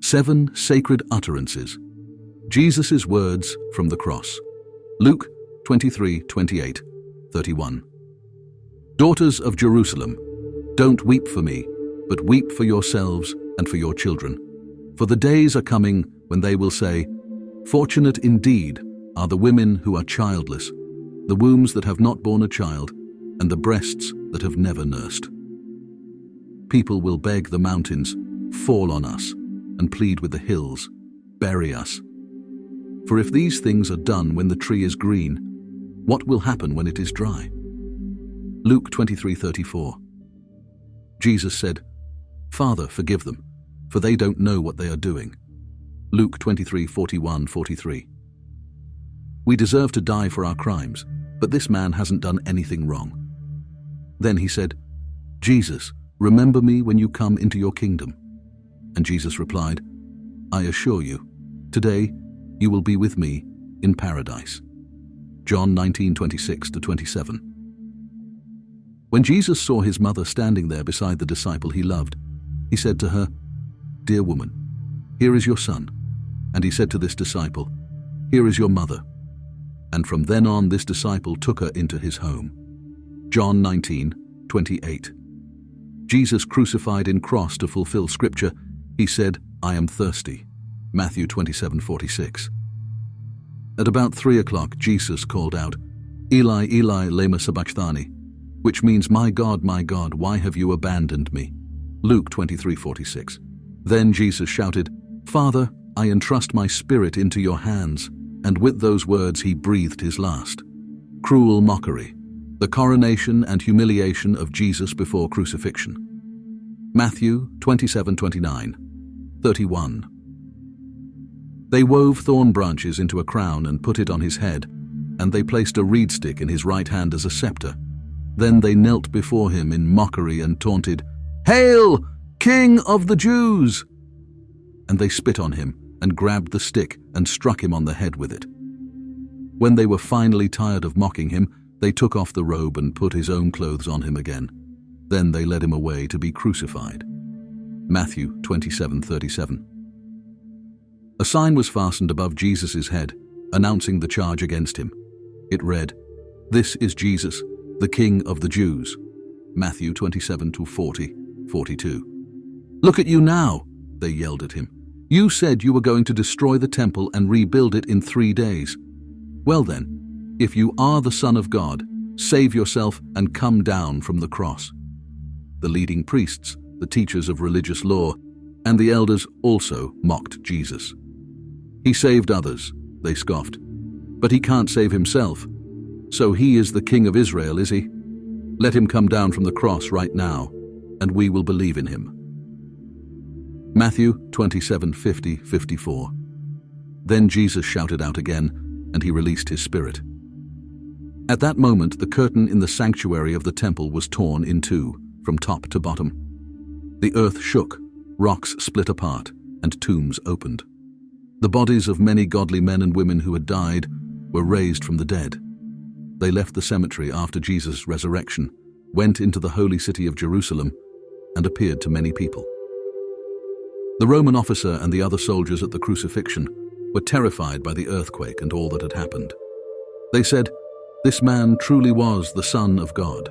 7 sacred utterances. Jesus' words from the cross. Luke 23:28, 31. Daughters of Jerusalem, don't weep for me, but weep for yourselves and for your children. For the days are coming when they will say, fortunate indeed are the women who are childless, the wombs that have not borne a child, and the breasts that have never nursed. People will beg the mountains, fall on us, and plead with the hills, bury us. For if these things are done when the tree is green, what will happen when it is dry? Luke 23:34. Jesus said, Father, forgive them, for they don't know what they are doing. Luke 23:41-43. We deserve to die for our crimes, but this man hasn't done anything wrong. Then he said, Jesus, remember me when you come into your kingdom. And Jesus replied, I assure you, today you will be with me in paradise. John 19:26-27. When Jesus saw his mother standing there beside the disciple he loved, he said to her, Dear woman, here is your son. And he said to this disciple, Here is your mother. And from then on this disciple took her into his home. John 19:28. Jesus crucified in cross to fulfill scripture, he said, I am thirsty. Matthew 27:46. At about 3 o'clock, Jesus called out, Eli, Eli, lema sabachthani, which means, my God, why have you abandoned me? Luke 23:46. Then Jesus shouted, Father, I entrust my spirit into your hands. And with those words he breathed his last. Cruel mockery, the coronation and humiliation of Jesus before crucifixion. Matthew 27:29, 31. They wove thorn branches into a crown and put it on his head, and they placed a reed stick in his right hand as a scepter. Then they knelt before him in mockery and taunted, Hail, King of the Jews! And they spit on him and grabbed the stick and struck him on the head with it. When they were finally tired of mocking him, they took off the robe and put his own clothes on him again. Then they led him away to be crucified. Matthew 27:37. A sign was fastened above Jesus' head, announcing the charge against him. It read, This is Jesus, the King of the Jews. Matthew 27:40, 42. Look at you now, they yelled at him. You said you were going to destroy the temple and rebuild it in 3 days. Well then, if you are the Son of God, save yourself and come down from the cross. The leading priests, the teachers of religious law, and the elders also mocked Jesus. He saved others, they scoffed, but he can't save himself. So he is the King of Israel, is he? Let him come down from the cross right now, and we will believe in him. Matthew 27:50-54. Then Jesus shouted out again, and he released his spirit. At that moment, the curtain in the sanctuary of the temple was torn in two, from top to bottom. The earth shook, rocks split apart, and tombs opened. The bodies of many godly men and women who had died were raised from the dead. They left the cemetery after Jesus' resurrection, went into the holy city of Jerusalem, and appeared to many people. The Roman officer and the other soldiers at the crucifixion were terrified by the earthquake and all that had happened. They said, This man truly was the Son of God.